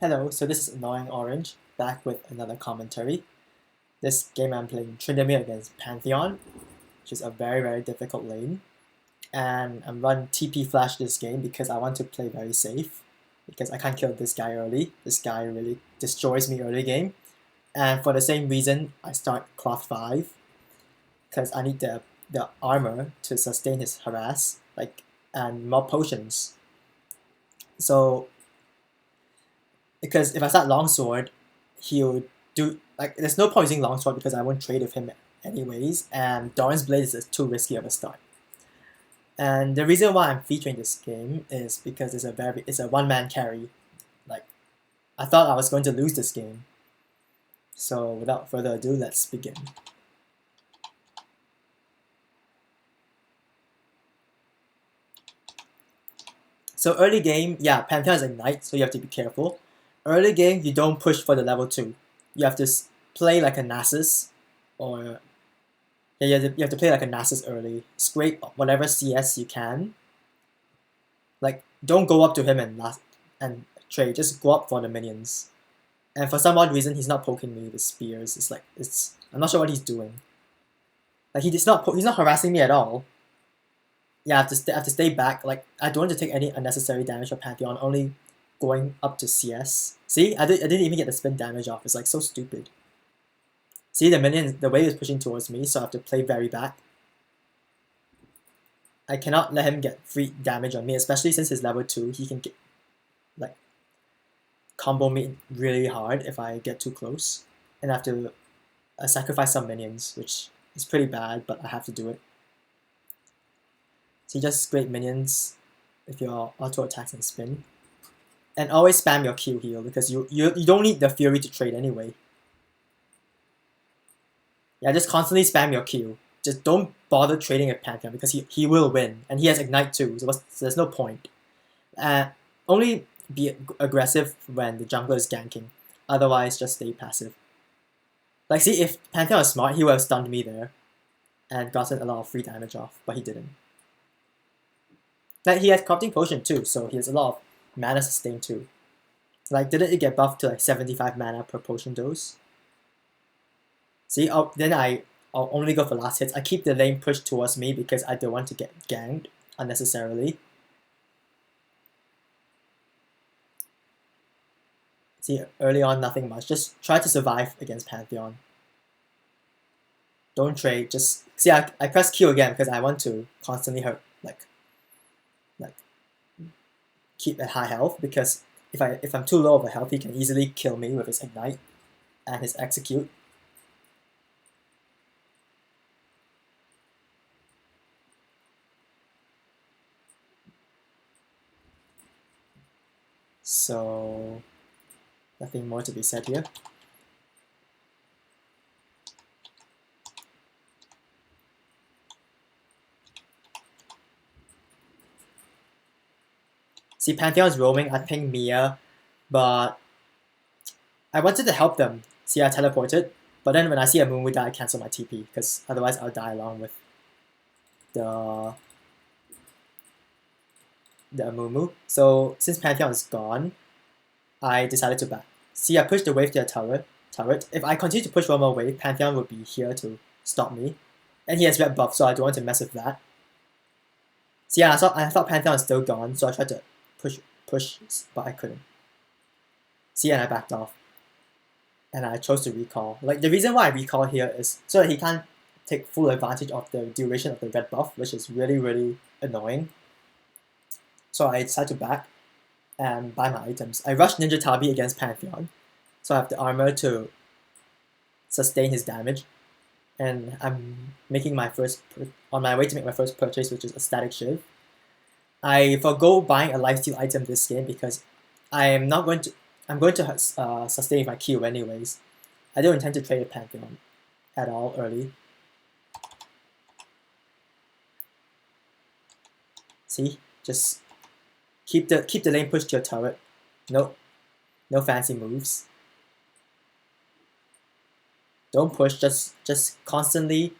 Hello, so this is Annoying Orange, back with another commentary. This game I'm playing Tryndamere against Pantheon, which is a very difficult lane. And I'm run TP Flash this game because I want to play very safe, because I can't kill this guy early. This guy really destroys me early game. And for the same reason, I start Cloth 5, because I need the armor to sustain his harass, and more potions. So because if I start longsword, he'll do there's no point using longsword because I won't trade with him anyways, and Doran's Blade is too risky of a start. And the reason why I'm featuring this game is because it's a one-man carry. Like, I thought I was going to lose this game. So without further ado, let's begin. So early game, yeah, Pantheon is Ignite, so you have to be careful. Early game, you don't push for the level 2. You have to play like a Nasus, or yeah, you have to play like a Nasus early. Scrape whatever CS you can. Like, don't go up to him and trade. Just go up for the minions. And for some odd reason, he's not poking me with spears. I'm not sure what he's doing. Like, he's not harassing me at all. Yeah, I have to stay back. Like, I don't want to take any unnecessary damage from Pantheon. Only going up to CS. See, I didn't even get the spin damage off. It's like so stupid. See, the wave is pushing towards me, so I have to play very back. I cannot let him get free damage on me, especially since he's level 2. He can get, like, combo me really hard if I get too close. And I have to sacrifice some minions, which is pretty bad, but I have to do it. So you just scrape minions with your auto attacks and spin. And always spam your Q heal, because you don't need the Fury to trade anyway. Yeah, just constantly spam your Q. Just don't bother trading with Pantheon because he will win. And he has Ignite too, so there's no point. Only be aggressive when the jungler is ganking. Otherwise, just stay passive. Like, see, if Pantheon was smart, he would have stunned me there and gotten a lot of free damage off, but he didn't. Like, he has Corrupting Potion too, so he has a lot of mana sustain too. Like, didn't it get buffed to like 75 mana per potion dose? See, then I'll only go for last hits. I keep the lane pushed towards me because I don't want to get ganked unnecessarily. See, early on, nothing much. Just try to survive against Pantheon. Don't trade, just... See, I press Q again because I want to constantly hurt, like keep at high health, because if I'm too low of a health, he can easily kill me with his Ignite and his Execute. So, nothing more to be said here. See, Pantheon is roaming, I ping Mia, but I wanted to help them. See, I teleported, but then when I see a Mumu die, I cancel my TP, because otherwise I'll die along with the Mumu. So since Pantheon is gone, I decided to back. See, I pushed the wave to the turret. If I continue to push one more wave, Pantheon would be here to stop me. And he has red buff, so I don't want to mess with that. See, yeah, I thought Pantheon was still gone, so I tried to push, but I couldn't. See, and I backed off. And I chose to recall. Like, the reason why I recall here is so that he can't take full advantage of the duration of the red buff, which is really annoying. So I decided to back and buy my items. I rushed Ninja Tabi against Pantheon, so I have the armor to sustain his damage. And I'm making on my way to make my first purchase, which is a Static Shiv. I forgo buying a lifesteal item this game because I'm going to sustain my Q anyways. I don't intend to trade a Pantheon at all early. See, just keep the lane pushed to your turret. No fancy moves. Don't push. Just constantly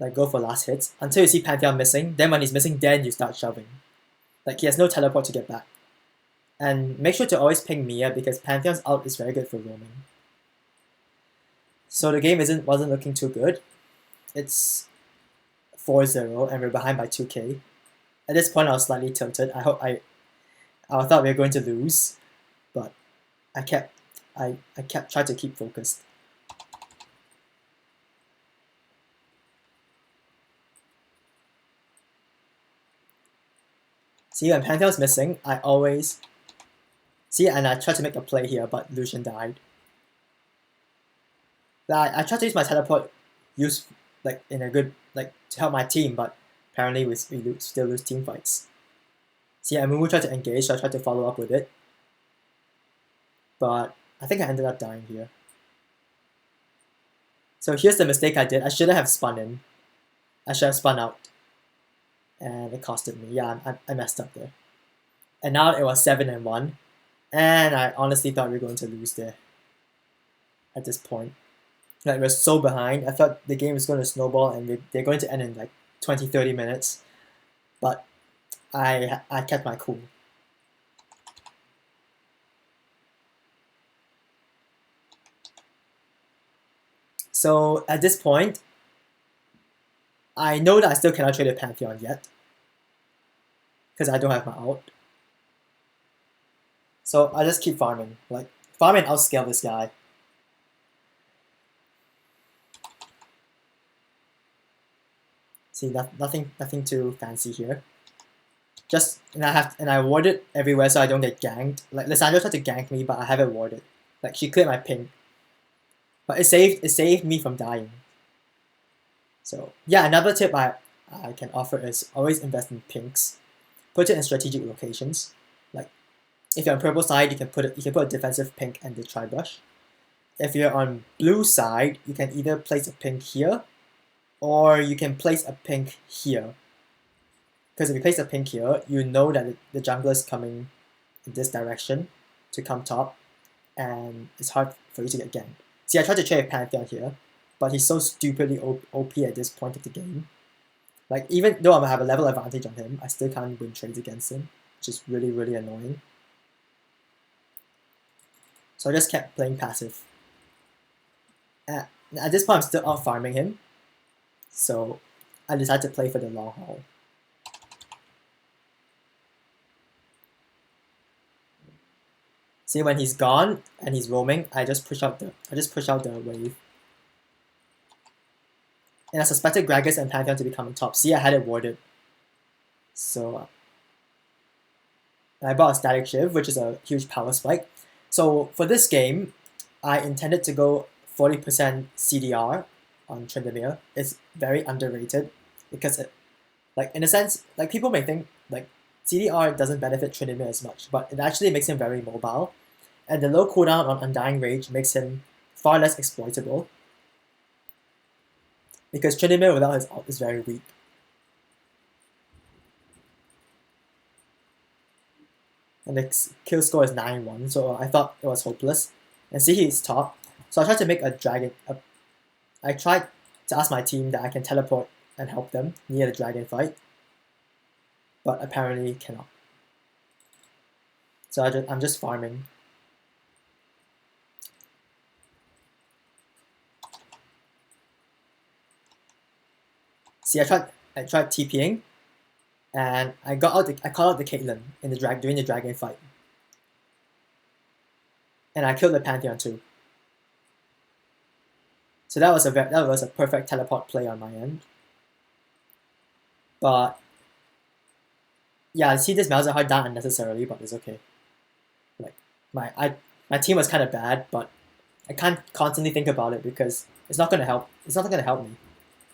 like go for last hits until you see Pantheon missing. Then when he's missing, then you start shoving. Like, he has no teleport to get back. And make sure to always ping Mia because Pantheon's ult is very good for roaming. So the game wasn't looking too good. It's 4-0 and we're behind by 2k. At this point I was slightly tilted. I thought we were going to lose, but I kept trying to keep focused. See, when Pantheon's missing, I always see, and I tried to make a play here, but Lucian died. I tried to use my teleport, in a good to help my team, but apparently we still lose team fights. See, Amumu tried to engage, so I tried to follow up with it, but I think I ended up dying here. So here's the mistake I did. I shouldn't have spun in. I should have spun out, and it costed me. Yeah, I messed up there. And now it was 7-1, and I honestly thought we were going to lose there. At this point, like we're so behind. I thought the game was going to snowball and they're going to end in like 20-30 minutes, but I kept my cool. So at this point, I know that I still cannot trade a Pantheon yet because I don't have my ult. So I just keep farming, farm and outscale this guy. See, nothing too fancy here. And I ward it everywhere so I don't get ganked. Like Lissandra tried to gank me, but I have it warded. Like she cleared my ping, but it saved me from dying. So yeah, another tip I can offer is always invest in pinks. Put it in strategic locations. Like if you're on purple side, you can put a defensive pink and the tri-brush. If you're on blue side, you can either place a pink here, or you can place a pink here. Because if you place a pink here, you know that the jungler is coming in this direction to come top, and it's hard for you to get ganked. See, I tried to trade Pantheon here, but he's so stupidly OP at this point of the game. Like, even though I have a level advantage on him, I still can't win trades against him, which is really, really annoying. So I just kept playing passive. At this point, I'm still out farming him, so I decided to play for the long haul. See, when he's gone and he's roaming, I just push out the wave. And I suspected Gragas and Pantheon to be coming top. See, I had it warded. So I bought a Static Shiv, which is a huge power spike. So for this game, I intended to go 40% CDR on Tryndamere. It's very underrated because in a sense, people may think CDR doesn't benefit Tryndamere as much, but it actually makes him very mobile. And the low cooldown on Undying Rage makes him far less exploitable. Because Tryndamere without his ult is very weak. And the kill score is 9-1, so I thought it was hopeless. And see, he's top. So I tried to make a dragon. I tried to ask my team that I can teleport and help them near the dragon fight. But apparently cannot. So I'm just farming. See, I tried TPing, and I called out the Caitlyn during the dragon fight, and I killed the Pantheon too. So that was a perfect teleport play on my end. But yeah, see, this Malzahar died unnecessarily, but it's okay. My team was kind of bad, but I can't constantly think about it because it's not gonna help. It's not gonna help me.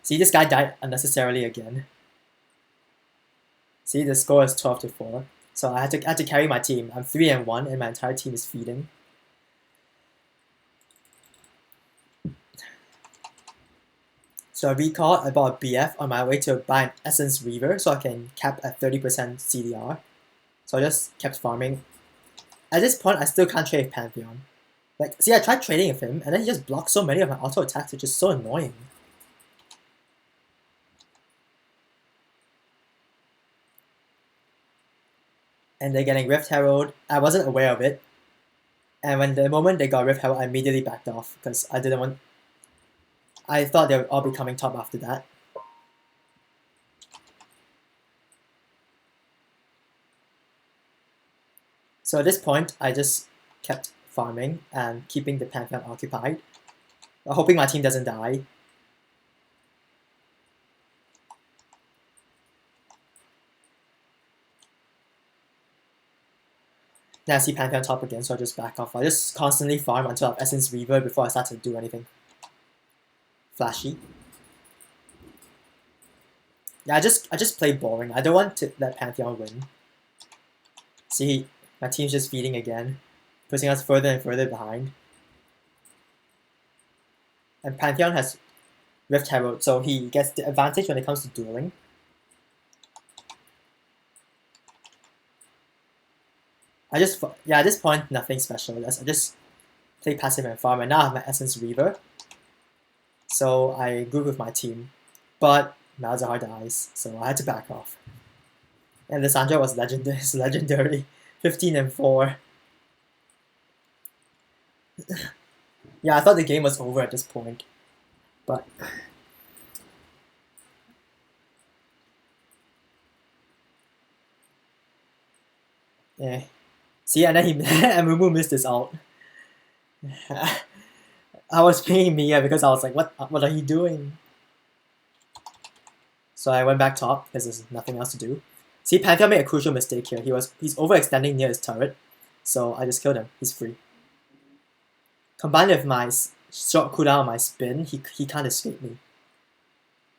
See, this guy died unnecessarily again. See, the score is 12-4. So I had to carry my team. I'm 3-1 and my entire team is feeding. So I recalled, I bought a BF on my way to buy an Essence Reaver so I can cap at 30% CDR. So I just kept farming. At this point, I still can't trade Pantheon. See, I tried trading with him and then he just blocked so many of my auto attacks, which is so annoying. and they're getting Rift Herald. I wasn't aware of it, and when the moment they got Rift Herald, I immediately backed off because I didn't want. I thought they would all be coming top after that. So at this point, I just kept farming and keeping the Pantheon occupied, hoping my team doesn't die. Then I see Pantheon top again, so I just back off. I just constantly farm until I have Essence Reaver before I start to do anything flashy. Yeah, I just play boring. I don't want to let Pantheon win. See, my team's just feeding again, pushing us further and further behind. And Pantheon has Rift Herald, so he gets the advantage when it comes to dueling. At this point, nothing special. I just play passive and farm, and now I have my Essence Reaver. So I group with my team, but Malzahar dies, so I had to back off. And Lissandra was legendary, 15 and 4. Yeah, I thought the game was over at this point, but yeah. See, and then and Mumu missed his ult. I was pinging Mia because I was like, what are you doing? So I went back top because there's nothing else to do. See, Pantheon made a crucial mistake here. He's overextending near his turret, so I just killed him. He's free. Combined with my short cooldown on my spin, he can't escape me.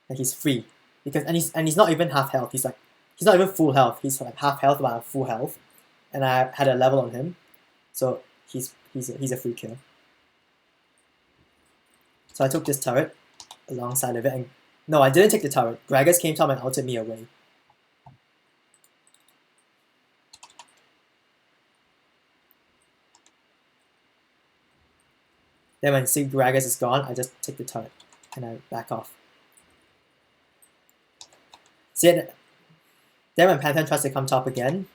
Like he's free and he's not even half health. He's not even full health. He's like half health while I'm full health, and I had a level on him, so he's a free kill. So I took this turret alongside of it, and no, I didn't take the turret. Gragas came top and ulted me away. Then when see Gragas is gone, I just take the turret and I back off. See it. Then when Pantheon tries to come top again,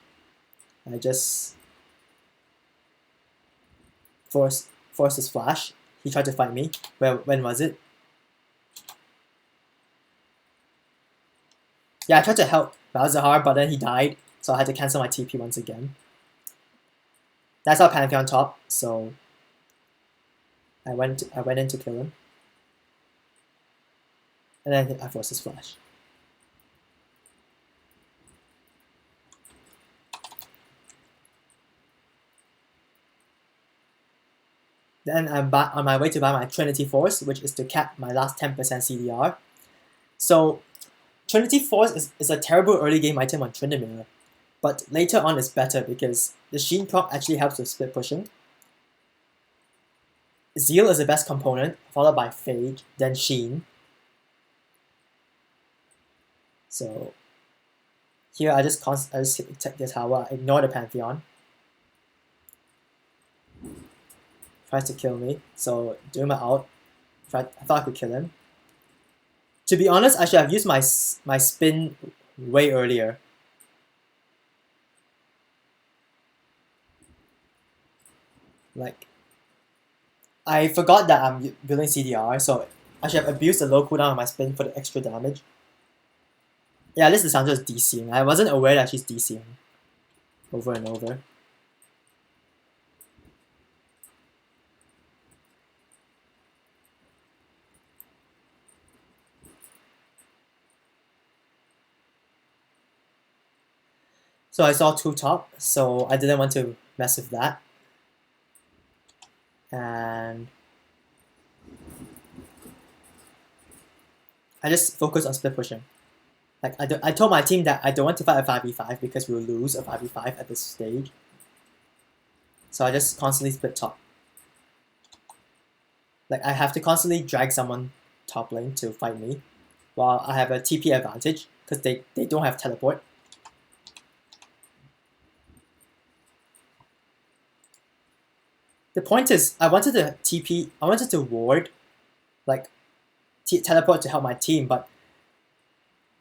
I just force his flash. He tried to fight me. When was it? Yeah, I tried to help Malzahar, but then he died, so I had to cancel my TP once again. That's our Pantheon top, so I went in to kill him. And then I forced his flash. Then I'm back on my way to buy my Trinity Force, which is to cap my last 10% CDR. So Trinity Force is a terrible early game item on Tryndamere, but later on it's better because the Sheen proc actually helps with split pushing. Zeal is the best component, followed by Phage, then Sheen. So here I just take the tower, ignore the Pantheon. Tries to kill me, so doing my ult, I thought I could kill him. To be honest, I should have used my spin way earlier. Like, I forgot that I'm building CDR, so I should have abused the low cooldown on my spin for the extra damage. Yeah, at least Lissandra is DCing. I wasn't aware that she's DCing over and over. So I saw 2 top, so I didn't want to mess with that. And I just focused on split pushing. Like I told my team that I don't want to fight a 5v5 because we'll lose a 5v5 at this stage. So I just constantly split top. Like I have to constantly drag someone top lane to fight me, while I have a TP advantage because they don't have teleport. The point is, I wanted to ward, like, teleport to help my team, but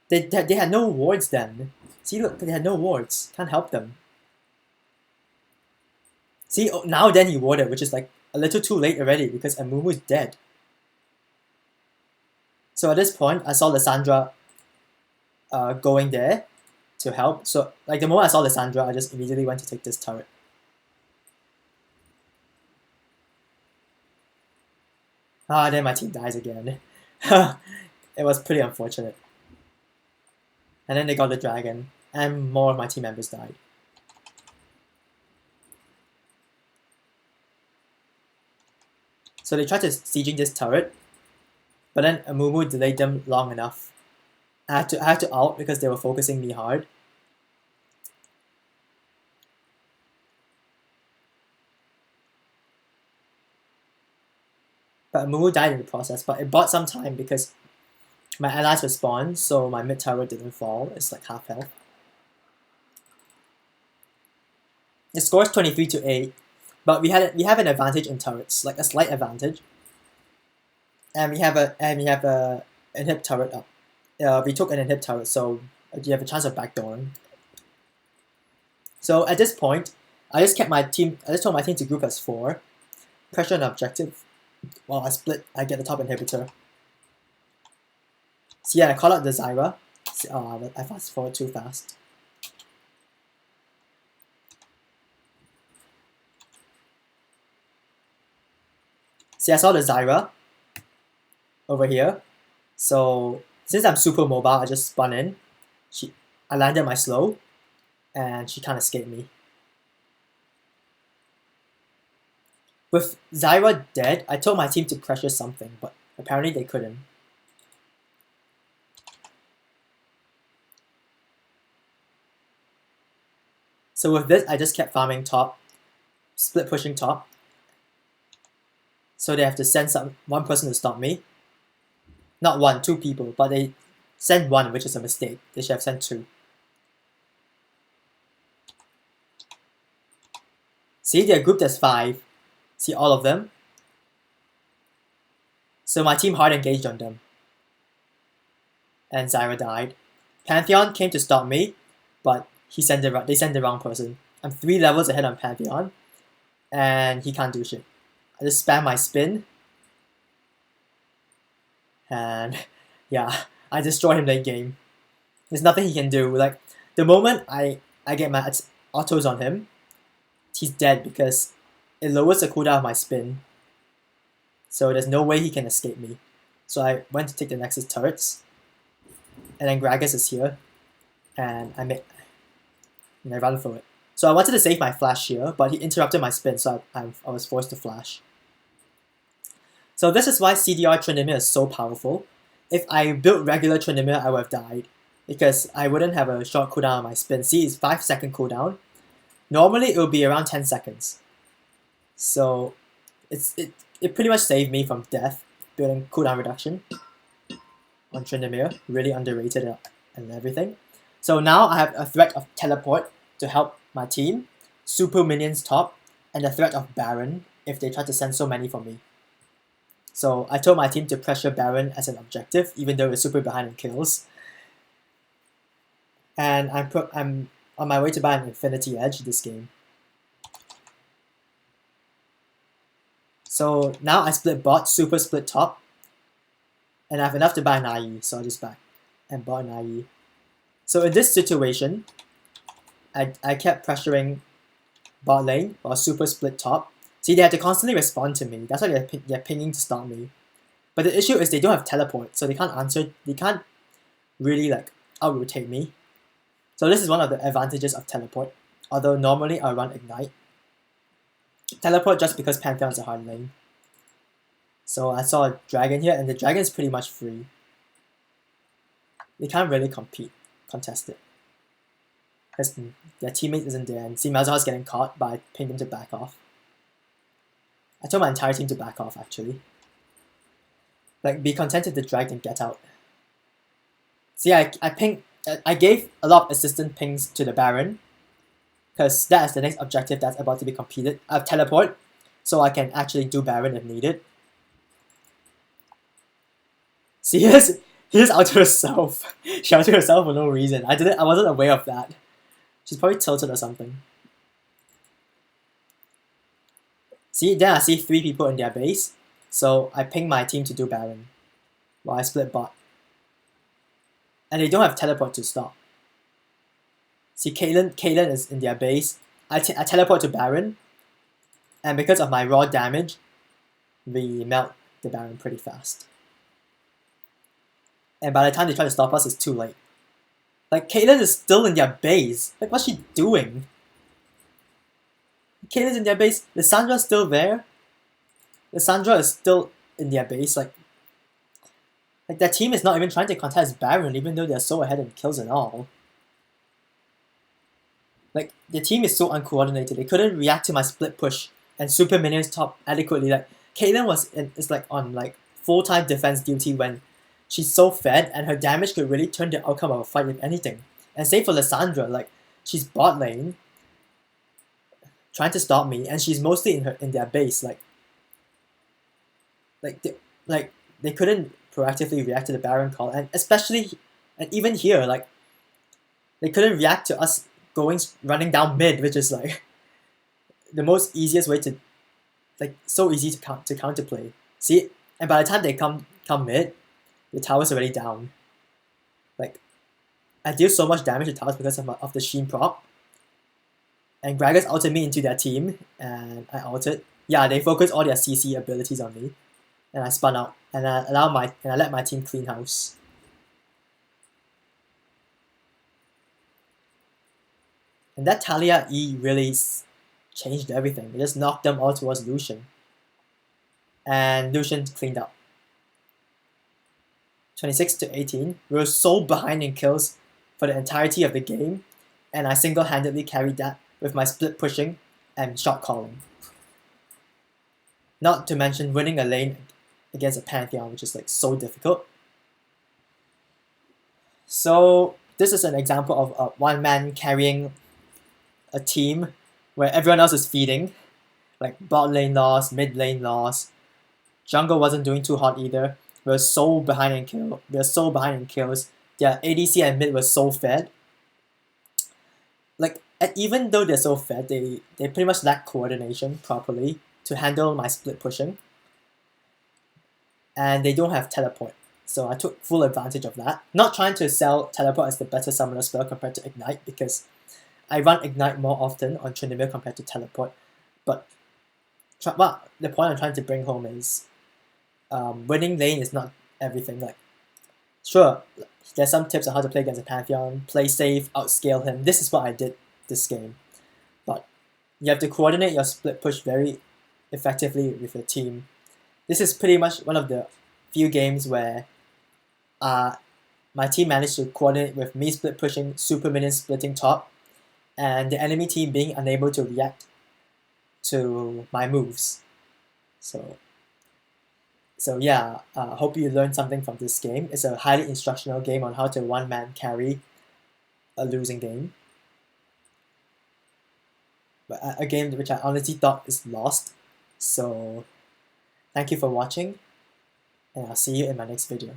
they had no wards then. See, look, they had no wards. Can't help them. See, now then he warded, which is like a little too late already because Amumu is dead. So at this point, I saw Lysandra going there to help. So like the moment I saw Lysandra, I just immediately went to take this turret. Then my team dies again. It was pretty unfortunate. And then they got the dragon, and more of my team members died. So they tried to sieging this turret, but then Amumu delayed them long enough. I had to ult because they were focusing me hard. But Amumu died in the process, but it bought some time because my allies respawned, so my mid turret didn't fall. It's like half health. The score is 23-8, but we have an advantage in turrets, like a slight advantage. And we have a inhib turret up. We took an inhib turret, so you have a chance of backdooring. So at this point, I just told my team to group as 4, pressure an objective, while I get the top inhibitor. So yeah, I call out the Zyra. I fast forward too fast. See, I saw the Zyra over here. So since I'm super mobile, I just spun in. I landed my slow, and she can't escape me. With Zyra dead, I told my team to pressure something, but apparently they couldn't. So with this, I just kept farming top, split pushing top. So they have to send one person to stop me. Not one, 2 people, but they sent 1, which is a mistake. They should have sent 2. See, they're grouped as 5. See all of them? So my team hard engaged on them. And Zyra died. Pantheon came to stop me, but they sent the wrong person. I'm 3 levels ahead on Pantheon, and he can't do shit. I just spam my spin, and yeah, I destroy him late game. There's nothing he can do. Like the moment I get my autos on him, he's dead because it lowers the cooldown of my spin. So there's no way he can escape me. So I went to take the Nexus turrets, and then Gragas is here, and I run for it. So I wanted to save my flash here, but he interrupted my spin, so I was forced to flash. So this is why CDR Tryndamere is so powerful. If I built regular Tryndamere, I would have died, because I wouldn't have a short cooldown on my spin. See, it's 5-second cooldown. Normally it would be around 10 seconds. So it pretty much saved me from death, building cooldown reduction on Tryndamere. Really underrated and everything. So now I have a threat of teleport to help my team, super minions top, and the threat of Baron if they try to send so many for me. So I told my team to pressure Baron as an objective, even though we're super behind in kills. And I'm on my way to buy an Infinity Edge this game. So now I split bot, super split top, and I have enough to buy an IE, so I just back and bought an IE. So in this situation, I kept pressuring bot lane while super split top. See, they have to constantly respond to me. That's why they're pinging to stop me. But the issue is they don't have teleport, so they can't really like out-rotate me. So this is one of the advantages of teleport. Although normally I run ignite. Teleport just because Pantheon is a hard lane. So I saw a dragon here, and the dragon is pretty much free. They can't really contest it. Because their teammate isn't there, and see Malzahar is getting caught, but I pinged him to back off. I told my entire team to back off, actually. Like, be content if the dragon get out. See, I gave a lot of assistant pings to the Baron, because that is the next objective that's about to be completed. I have teleport, so I can actually do Baron if needed. See, here's auto herself. She auto herself for no reason. I wasn't aware of that. She's probably tilted or something. See, then I see 3 people in their base, so I ping my team to do Baron, while I split bot. And they don't have teleport to stop. See, Caitlyn is in their base. I teleport to Baron, and because of my raw damage, we melt the Baron pretty fast. And by the time they try to stop us, it's too late. Like, Caitlyn is still in their base. Like, what's she doing? Caitlyn's in their base. Lyssandra's still there. Lysandra is still in their base. Like their team is not even trying to contest Baron, even though they're so ahead in kills and all. Like, their team is so uncoordinated. They couldn't react to my split push and super minions top adequately. Like, Caitlyn is like on like full-time defense duty when she's so fed, and her damage could really turn the outcome of a fight if anything. And same for Lysandra, like, she's bot lane trying to stop me, and she's mostly in their base. They couldn't proactively react to the Baron call, and even here, like, they couldn't react to us running down mid, which is like the most easiest way to, like, so easy to counterplay. See, and by the time they come mid, the tower's already down. Like, I deal so much damage to towers because of the Sheen prop. And Gragas ulted me into their team, and I ulted. Yeah, they focused all their CC abilities on me, and I spun out, and I let my team clean house. And that Talia E really changed everything. It just knocked them all towards Lucian, and Lucian cleaned up. 26-18. We were so behind in kills for the entirety of the game, and I single-handedly carried that with my split pushing and shot calling. Not to mention winning a lane against a Pantheon, which is like so difficult. So this is an example of a one man carrying a team where everyone else is feeding. Like, bot lane loss, mid lane loss. Jungle wasn't doing too hot either. We were so behind in kills. Their ADC and mid was so fed. Like, even though they're so fed, they pretty much lack coordination properly to handle my split pushing. And they don't have teleport. So I took full advantage of that. Not trying to sell teleport as the better summoner spell compared to Ignite, because I run Ignite more often on Tryndamere compared to teleport. But the point I'm trying to bring home is winning lane is not everything. Like, sure, there's some tips on how to play against a Pantheon. Play safe, outscale him. This is what I did this game. But you have to coordinate your split push very effectively with your team. This is pretty much one of the few games where my team managed to coordinate with me split pushing, super minions splitting top, and the enemy team being unable to react to my moves. So yeah, hope you learned something from this game. It's a highly instructional game on how to one-man carry a losing game. But a game which I honestly thought is lost. So thank you for watching, and I'll see you in my next video.